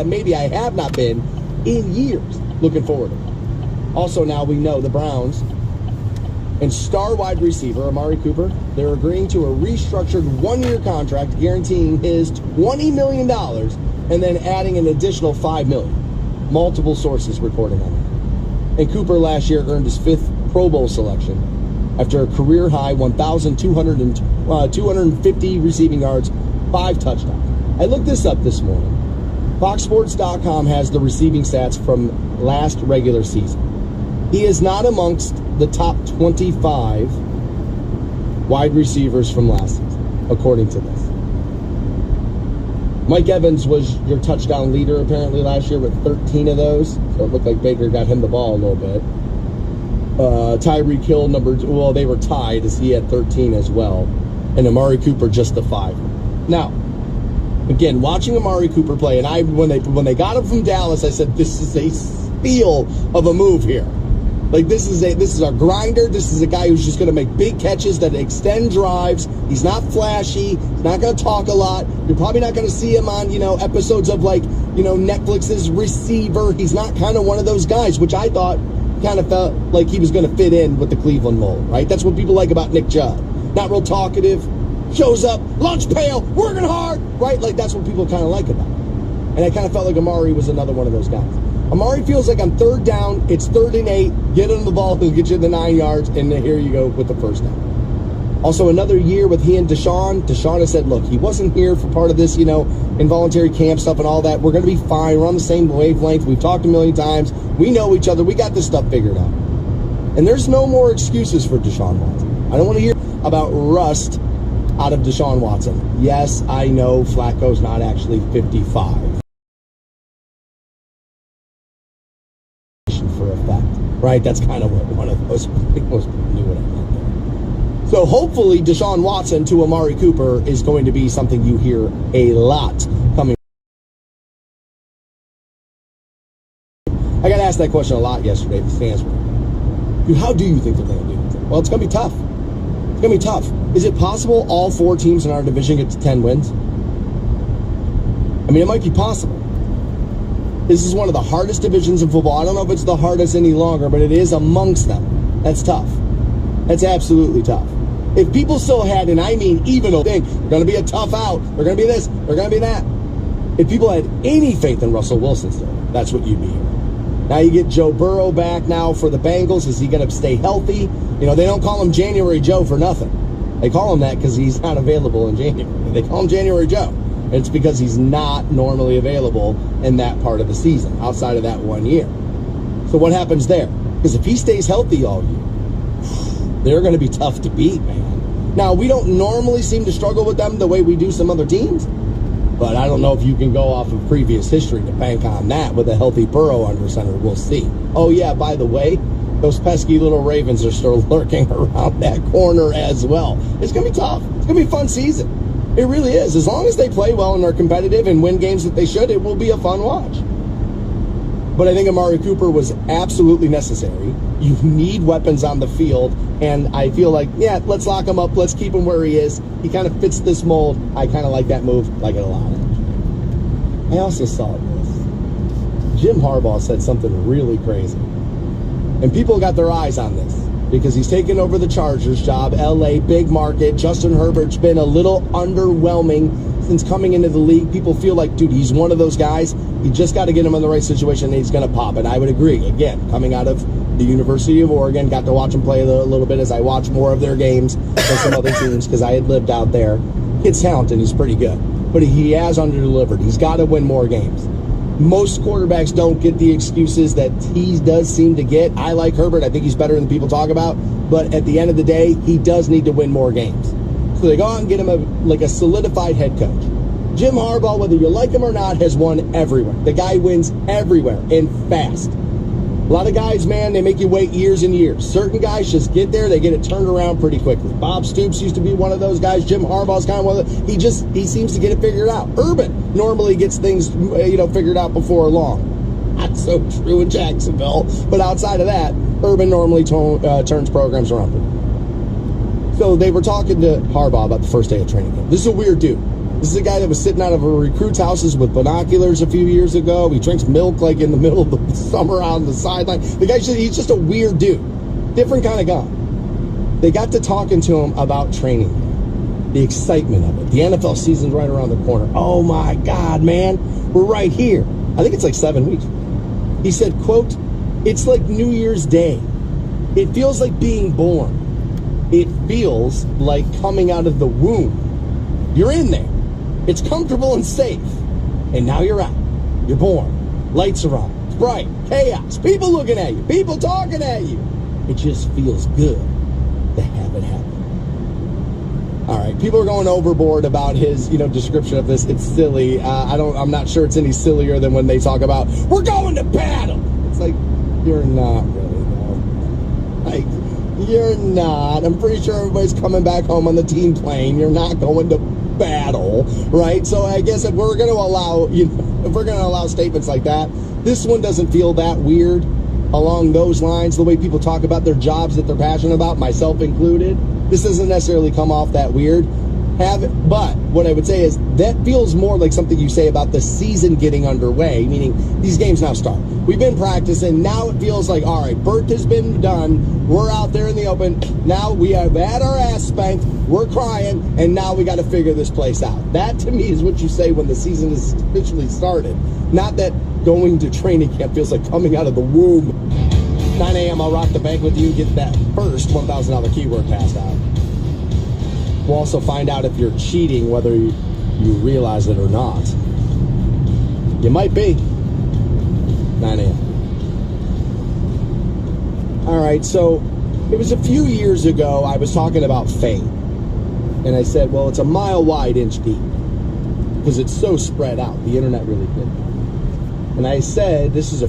maybe I have not been in years. Looking forward to it. Also, now we know the Browns and star wide receiver Amari Cooper, they're agreeing to a restructured one-year contract guaranteeing his $20 million and then adding an additional $5 million. Multiple sources reporting on that. And Cooper last year earned his 5th Pro Bowl selection after a career-high 250 receiving yards, 5 touchdowns. I looked this up this morning. FoxSports.com has the receiving stats from last regular season. He is not amongst the top 25 wide receivers from last season, according to this. Mike Evans was your touchdown leader apparently last year with 13 of those. So it looked like Baker got him the ball a little bit. Tyreek Hill, they were tied as he had 13 as well. And Amari Cooper just the 5. Now, again, watching Amari Cooper play, and when they got him from Dallas, I said, this is a steal of a move here. Like, this is a grinder. This is a guy who's just going to make big catches that extend drives. He's not flashy. He's not going to talk a lot. You're probably not going to see him on, episodes of, Netflix's Receiver. He's not kind of one of those guys, which I thought kind of felt like he was going to fit in with the Cleveland mold, right? That's what people like about Nick Chubb. Not real talkative. Shows up, lunch pail, working hard, right? Like, that's what people kind of like about him. And I kind of felt like Amari was another one of those guys. Amari feels like on third down, it's 3rd and 8, get him the ball, he'll get you the 9 yards, and then here you go with the first down. Also, another year with he and Deshaun. Deshaun has said, look, he wasn't here for part of this, involuntary camp stuff and all that. We're going to be fine. We're on the same wavelength. We've talked a million times. We know each other. We got this stuff figured out. And there's no more excuses for Deshaun Watson. I don't want to hear about rust out of Deshaun Watson. Yes, I know Flacco's not actually 55. For effect, right? That's kind of what one of those most knew what I meant there. So hopefully Deshaun Watson to Amari Cooper is going to be something you hear a lot coming. I got asked that question a lot yesterday at the fans room. Dude, how do you think they're going to do it? Well, it's going to be tough. It's going to be tough. Is it possible all 4 teams in our division get to 10 wins? I mean, it might be possible. This is one of the hardest divisions in football. I don't know if it's the hardest any longer, but it is amongst them. That's tough. That's absolutely tough. If people still had, and I mean even a thing, they're going to be a tough out, they're going to be this, they're going to be that. If people had any faith in Russell Wilson still, that's what you'd be hearing. Now you get Joe Burrow back now for the Bengals. Is he going to stay healthy? They don't call him January Joe for nothing. They call him that because he's not available in January. They call him January Joe. It's because he's not normally available in that part of the season, outside of that 1 year. So what happens there? Because if he stays healthy all year, they're going to be tough to beat, man. Now, we don't normally seem to struggle with them the way we do some other teams, but I don't know if you can go off of previous history to bank on that with a healthy Burrow under center. We'll see. Oh, yeah, by the way, those pesky little Ravens are still lurking around that corner as well. It's going to be tough. It's going to be a fun season. It really is. As long as they play well and are competitive and win games that they should, it will be a fun watch. But I think Amari Cooper was absolutely necessary. You need weapons on the field, and I feel like, yeah, let's lock him up. Let's keep him where he is. He kind of fits this mold. I kind of like that move. Like it a lot. I also saw this. Jim Harbaugh said something really crazy. And people got their eyes on this. Because he's taken over the Chargers job, L.A., big market. Justin Herbert's been a little underwhelming since coming into the league. People feel like, dude, he's one of those guys. You just got to get him in the right situation and he's going to pop. And I would agree. Again, coming out of the University of Oregon, got to watch him play a little bit as I watched more of their games than some other teams because I had lived out there. Kid's talented. He's pretty good. But he has under-delivered. He's got to win more games. Most quarterbacks don't get the excuses that he does seem to get. I like Herbert. I think he's better than people talk about. But at the end of the day, he does need to win more games. So they go out and get him a solidified head coach. Jim Harbaugh, whether you like him or not, has won everywhere. The guy wins everywhere and fast. A lot of guys, man, they make you wait years and years. Certain guys just get there, they get it turned around pretty quickly. Bob Stoops used to be one of those guys. Jim Harbaugh's kind of one of those. He seems to get it figured out. Urban normally gets things, figured out before long. Not so true in Jacksonville, but outside of that, Urban normally turns programs around. So they were talking to Harbaugh about the first day of training camp. This is a weird dude. This is a guy that was sitting out of a recruit's houses with binoculars a few years ago. He drinks milk like in the middle of the summer on the sideline. The guy, he's just a weird dude. Different kind of guy. They got to talking to him about training, the excitement of it. The NFL season's right around the corner. Oh my God, man, we're right here. I think it's like 7 weeks. He said, quote, "It's like New Year's Day. It feels like being born. It feels like coming out of the womb. You're in there. It's comfortable and safe. And now you're out. You're born. Lights are on. It's bright. Chaos. People looking at you. People talking at you. It just feels good to have it happen." All right. People are going overboard about his, description of this. It's silly. I'm not sure it's any sillier than when they talk about, "We're going to battle." It's like, you're not really, though. Like, you're not. I'm pretty sure everybody's coming back home on the team plane. You're not going to battle, right? So I guess if we're going to allow statements like that, this one doesn't feel that weird along those lines. The way people talk about their jobs that they're passionate about, myself included, this doesn't necessarily come off that weird. But what I would say is that feels more like something you say about the season getting underway, meaning these games now start. We've been practicing. Now it feels like, all right, birth has been done. We're out there in the open. Now we have had our ass spanked. We're crying. And now we got to figure this place out. That to me is what you say when the season is officially started. Not that going to training camp feels like coming out of the womb. 9 a.m. I'll rock the bank with you. Get that first $1,000 keyword passed out. We'll also find out if you're cheating, whether you realize it or not. You might be. 9 a.m. All right, so it was a few years ago, I was talking about fame. And I said, well, it's a mile wide, inch deep. Because it's so spread out. The internet really did. And I said, this is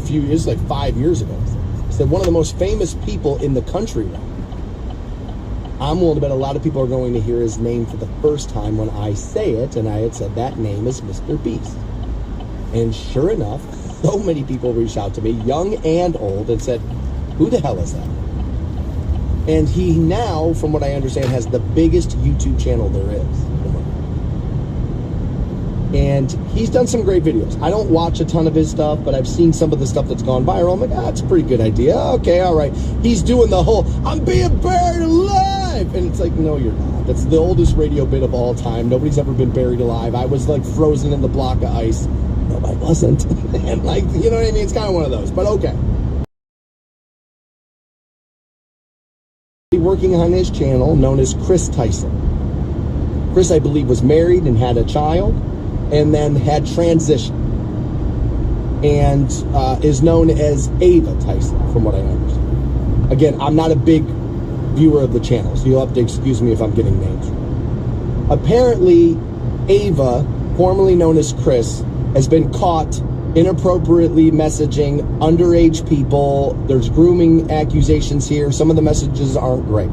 like 5 years ago. I said, one of the most famous people in the country now. I'm willing to bet a lot of people are going to hear his name for the first time when I say it, and I had said that name is Mr. Beast. And sure enough, so many people reached out to me, young and old, and said, who the hell is that? And he now, from what I understand, has the biggest YouTube channel there is. And he's done some great videos. I don't watch a ton of his stuff, but I've seen some of the stuff that's gone viral. I'm like, that's a pretty good idea. Okay, all right. He's doing the whole, I'm being buried alive. And it's like, no, you're not. That's the oldest radio bit of all time. Nobody's ever been buried alive. I was like frozen in the block of ice. No, I wasn't. And like, you know what I mean? It's kind of one of those, but okay. Working on his channel known as Chris Tyson. Chris, I believe, was married and had a child, and then had transitioned, and is known as Ava Tyson, from what I understand. Again, I'm not a big viewer of the channel, so you'll have to excuse me if I'm getting names. Apparently, Ava, formerly known as Chris, has been caught inappropriately messaging underage people. There's grooming accusations here. Some of the messages aren't great,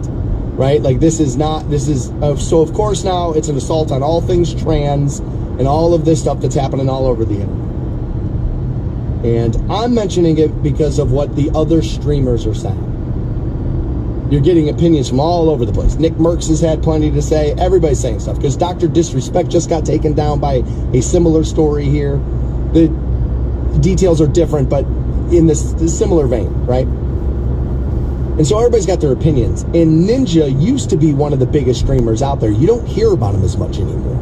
right? Like so of course now it's an assault on all things trans and all of this stuff that's happening all over the internet. And I'm mentioning it because of what the other streamers are saying. You're getting opinions from all over the place. Nick Merckx has had plenty to say. Everybody's saying stuff because Dr. Disrespect just got taken down by a similar story here. The details are different, but in this similar vein, right? And so everybody's got their opinions. And Ninja used to be one of the biggest streamers out there. You don't hear about him as much anymore.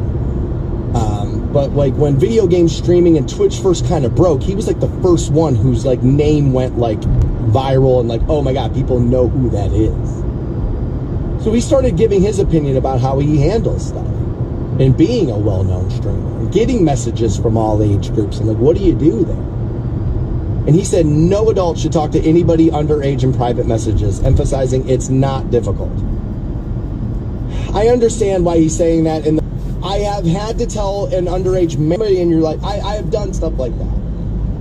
But like when video game streaming and Twitch first kind of broke, he was like the first one whose like name went like viral and like, oh my God, people know who that is. So he started giving his opinion about how he handles stuff and being a well-known streamer and getting messages from all age groups and like, what do you do there? And he said no adult should talk to anybody underage in private messages, emphasizing it's not difficult. I understand why he's saying that. And I have had to tell an underage memory in your life. I have done stuff like that.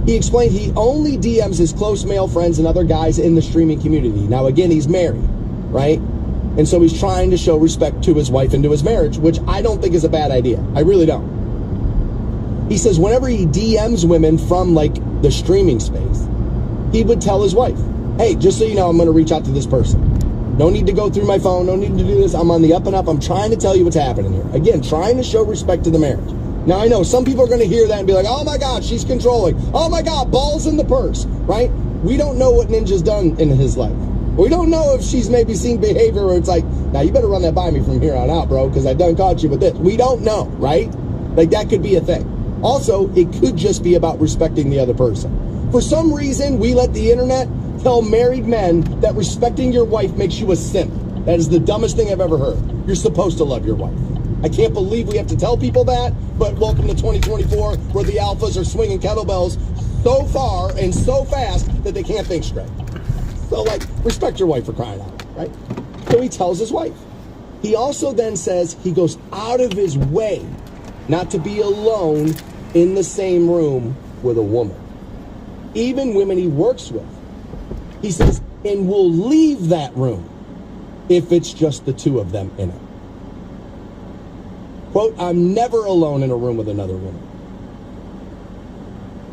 He explained he only DMs his close male friends and other guys in the streaming community. Now, again, he's married, right? And so he's trying to show respect to his wife and to his marriage, which I don't think is a bad idea. I really don't. He says whenever he DMs women from like the streaming space, he would tell his wife, hey, just so you know, I'm going to reach out to this person. No need to go through my phone. No need to do this. I'm on the up and up. I'm trying to tell you what's happening here. Again, trying to show respect to the marriage. Now, I know some people are going to hear that and be like, oh my God, she's controlling. Oh my God, balls in the purse, right? We don't know what Ninja's done in his life. We don't know if she's maybe seen behavior where it's like, now you better run that by me from here on out, bro, because I done caught you with this. We don't know, right? Like, that could be a thing. Also, it could just be about respecting the other person. For some reason, we let the internet tell married men that respecting your wife makes you a simp. That is the dumbest thing I've ever heard. You're supposed to love your wife. I can't believe we have to tell people that, but welcome to 2024, where the alphas are swinging kettlebells so far and so fast that they can't think straight. So, like, respect your wife, for crying out, right? So he tells his wife. He also then says he goes out of his way not to be alone in the same room with a woman, even women he works with. He says, and we'll leave that room if it's just the two of them in it. Quote, I'm never alone in a room with another woman.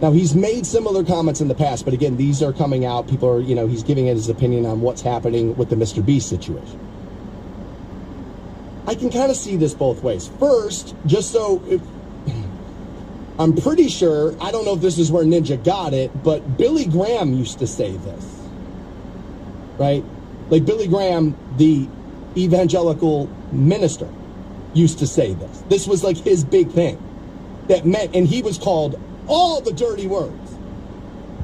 Now, he's made similar comments in the past, but again, these are coming out. People are, he's giving his opinion on what's happening with the Mr. Beast situation. I can kind of see this both ways. First, just so, I'm pretty sure, I don't know if this is where Ninja got it, but Billy Graham used to say this, right? Like Billy Graham, the evangelical minister, used to say this. This was like his big thing that meant, and he was called all the dirty words.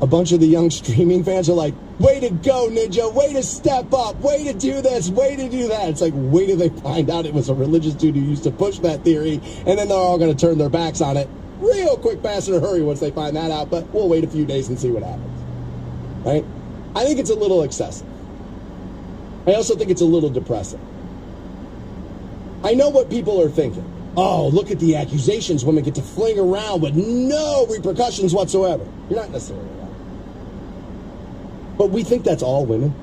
A bunch of the young streaming fans are like, way to go, Ninja, way to step up, way to do this, way to do that. It's like, wait till they find out it was a religious dude who used to push that theory, and then they're all going to turn their backs on it real quick, fast, in a hurry once they find that out, but we'll wait a few days and see what happens, right? I think it's a little excessive. I also think it's a little depressing. I know what people are thinking. Oh, look at the accusations women get to fling around with no repercussions whatsoever. You're not necessarily right. But we think that's all women.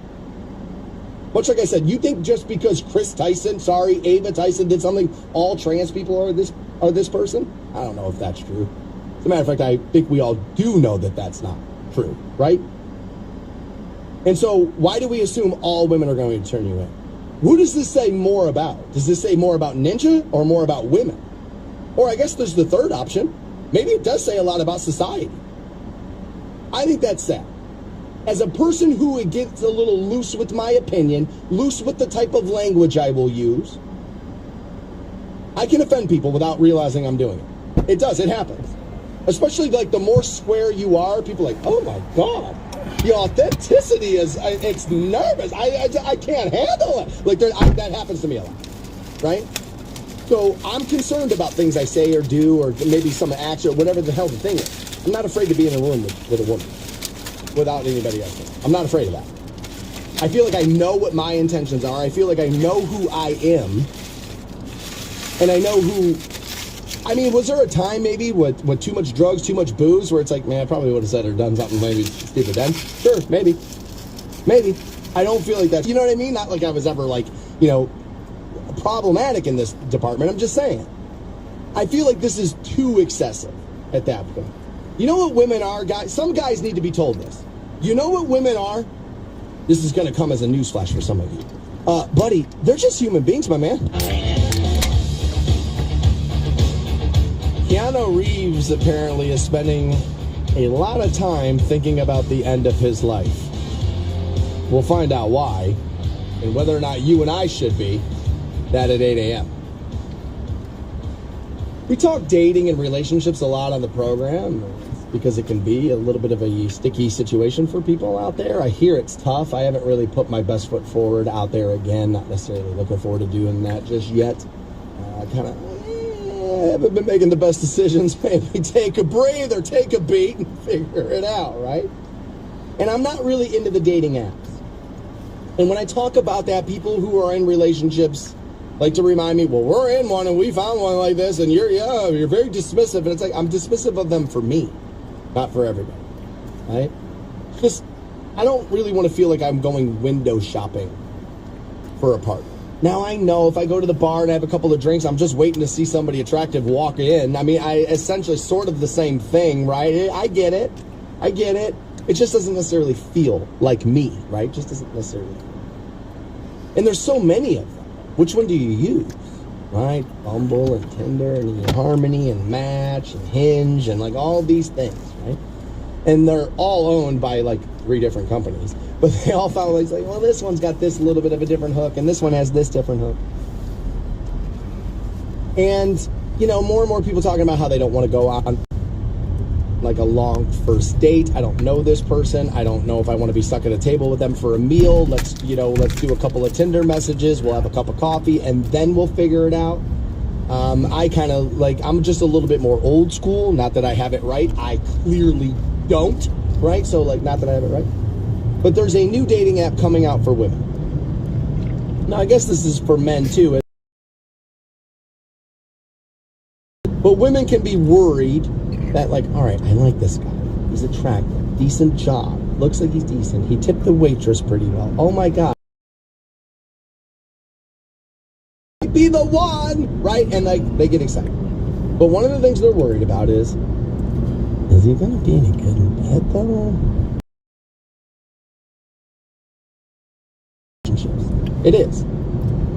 Much like I said, you think just because Ava Tyson did something, all trans people are this person? I don't know if that's true. As a matter of fact, I think we all do know that that's not true, right? And so why do we assume all women are going to turn you in? Who does this say more about? Does this say more about Ninja or more about women? Or I guess there's the third option. Maybe it does say a lot about society. I think that's sad. As a person who gets a little loose with my opinion, loose with the type of language I will use, I can offend people without realizing I'm doing it. It does. It happens. Especially like the more square you are, people are like, oh my God. The authenticity it's nervous. I can't handle it. Like that happens to me a lot, right? So I'm concerned about things I say or do, or maybe some acts or whatever the hell the thing is. I'm not afraid to be in a room with a woman without anybody else. I'm not afraid of that. I feel like I know what my intentions are. I feel like I know who I am, and I know who. I mean, was there a time maybe with too much drugs, too much booze, where it's like, man, I probably would have said or done something maybe stupid then? Sure, maybe. I don't feel like that. You know what I mean? Not like I was ever like, problematic in this department. I'm just saying. I feel like this is too excessive at that point. You know what women are, guys? Some guys need to be told this. You know what women are? This is going to come as a newsflash for some of you. Buddy, they're just human beings, my man. Keanu Reeves apparently is spending a lot of time thinking about the end of his life. We'll find out why, and whether or not you and I should be, that at 8 a.m. We talk dating and relationships a lot on the program because it can be a little bit of a sticky situation for people out there. I hear it's tough. I haven't really put my best foot forward out there again. Not necessarily looking forward to doing that just yet. I haven't been making the best decisions. Maybe take a breather, take a beat, and figure it out, right? And I'm not really into the dating apps. And when I talk about that, people who are in relationships like to remind me, well, we're in one and we found one like this, and you're very dismissive. And it's like, I'm dismissive of them for me, not for everybody, right? Just, I don't really want to feel like I'm going window shopping for a partner. Now, I know if I go to the bar and have a couple of drinks, I'm just waiting to see somebody attractive walk in. I mean, I essentially sort of the same thing, right? I get it. It just doesn't necessarily feel like me, right? Just doesn't necessarily. And there's so many of them. Which one do you use? Right? Bumble and Tinder and Harmony and Match and Hinge and like all these things, right? And they're all owned by like 3 different companies. But they all found like, well, this one's got this little bit of a different hook and this one has this different hook. And, you know, more and more people talking about how they don't want to go on like a long first date. I don't know this person. I don't know if I want to be stuck at a table with them for a meal. Let's do a couple of Tinder messages. We'll have a cup of coffee and then we'll figure it out. I kind of like, I'm just a little bit more old school. Not that I have it right. I clearly don't, right? So like, not that I have it right. But there's a new dating app coming out for women. Now, I guess this is for men too. But women can be worried that like, all right, I like this guy. He's attractive, decent job. Looks like he's decent. He tipped the waitress pretty well. Oh my God. Be the one, right? And like, they get excited. But one of the things they're worried about is he going to be any good in bed though? It is.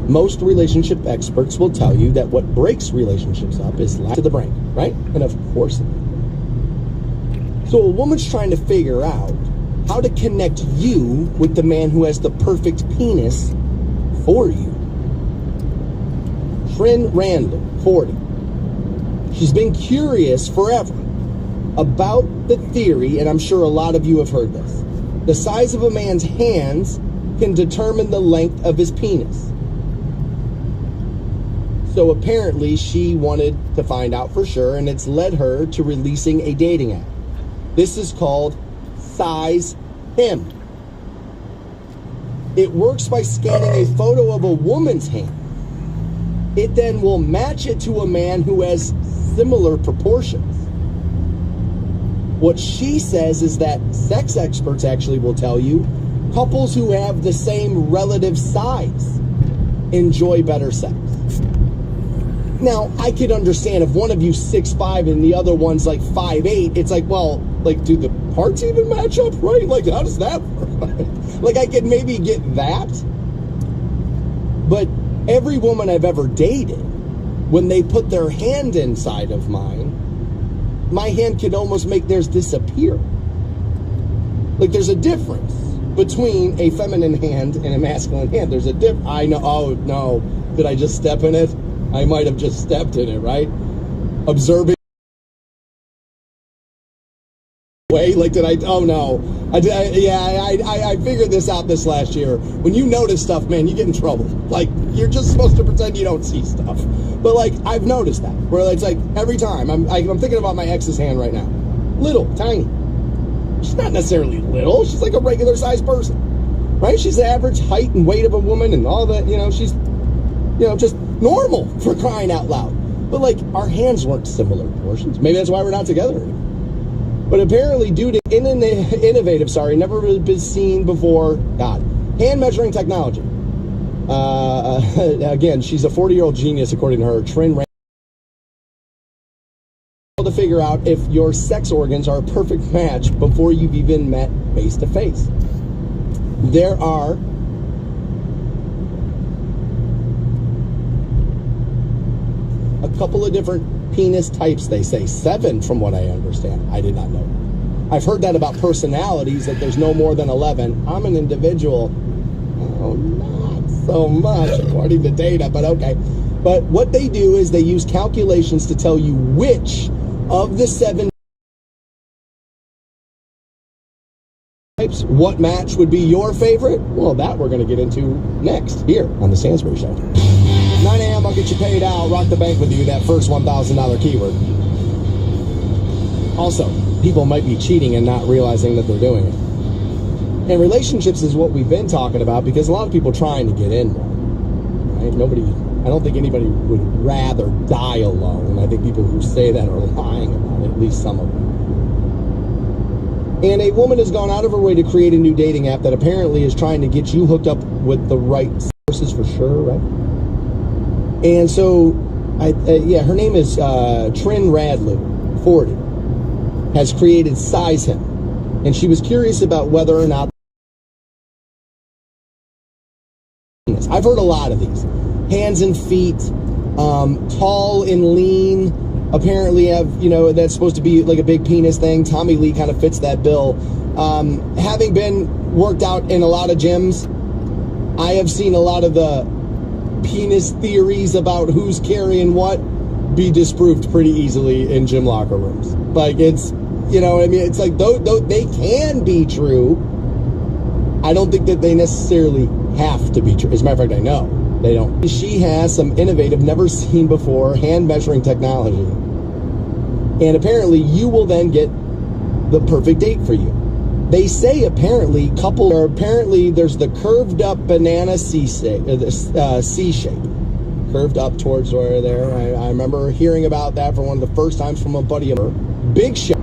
Most relationship experts will tell you that what breaks relationships up is lack of the brain, right? And of course it is. So a woman's trying to figure out how to connect you with the man who has the perfect penis for you. Trin Randall, 40. She's been curious forever about the theory, and I'm sure a lot of you have heard this. The size of a man's hands can determine the length of his penis. So apparently she wanted to find out for sure, and it's led her to releasing a dating app. This is called Size Him. It works by scanning a photo of a woman's hand. It then will match it to a man who has similar proportions. What she says is that sex experts actually will tell you couples who have the same relative size enjoy better sex. Now, I could understand if one of you's 6'5" and the other one's like 5'8", it's like, well, like, do the parts even match up, right? Like, how does that work? Like, I could maybe get that. But every woman I've ever dated, when they put their hand inside of mine, my hand could almost make theirs disappear. Like, there's a difference between a feminine hand and a masculine hand. There's a difference. I know. Oh, no. Did I just step in it? I might have just stepped in it, right? Observing. Way, like, did I? Oh, no. I figured this out this last year. When you notice stuff, man, you get in trouble. Like, you're just supposed to pretend you don't see stuff. But, like, I've noticed that. Where it's like, every time, I'm thinking about my ex's hand right now. Little, tiny. She's not necessarily little. She's like a regular sized person, right? She's the average height and weight of a woman and all that, she's, just normal, for crying out loud. But like, our hands weren't similar proportions. Maybe that's why we're not together anymore. But apparently, due to innovative, never been seen before, hand measuring technology. Again, she's a 40-year-old genius, according to her. Trin Randall, to figure out if your sex organs are a perfect match before you've even met face to face. There are a couple of different penis types, they say. 7 from what I understand. I did not know. I've heard that about personalities, that there's no more than 11. I'm an individual. Oh, not so much according to data, but okay. But what they do is they use calculations to tell you which of the 7 types, what match would be your favorite. Well, that we're going to get into next here on the Stansbury Show. 9 a.m., I'll get you paid out, rock the bank with you, that first $1,000 keyword. Also, people might be cheating and not realizing that they're doing it. And relationships is what we've been talking about, because a lot of people trying to get in one, right? I don't think anybody would rather die alone. I think people who say that are lying about it, at least some of them. And a woman has gone out of her way to create a new dating app that apparently is trying to get you hooked up with the right sources for sure, right? And so, her name is Trin Randall, 40, has created Size Him. And she was curious about whether or not I've heard a lot of these. Hands and feet, tall and lean, apparently have, that's supposed to be like a big penis thing. Tommy Lee kind of fits that bill. Having been worked out in a lot of gyms, I have seen a lot of the penis theories about who's carrying what be disproved pretty easily in gym locker rooms. Like, it's, it's like, though they can be true, I don't think that they necessarily have to be true. As a matter of fact, I know they don't. She has some innovative, never seen before hand measuring technology. And apparently you will then get the perfect date for you. They say apparently there's the curved up banana C shape, curved up towards where there. I remember hearing about that for one of the first times from a buddy of mine. Big shot.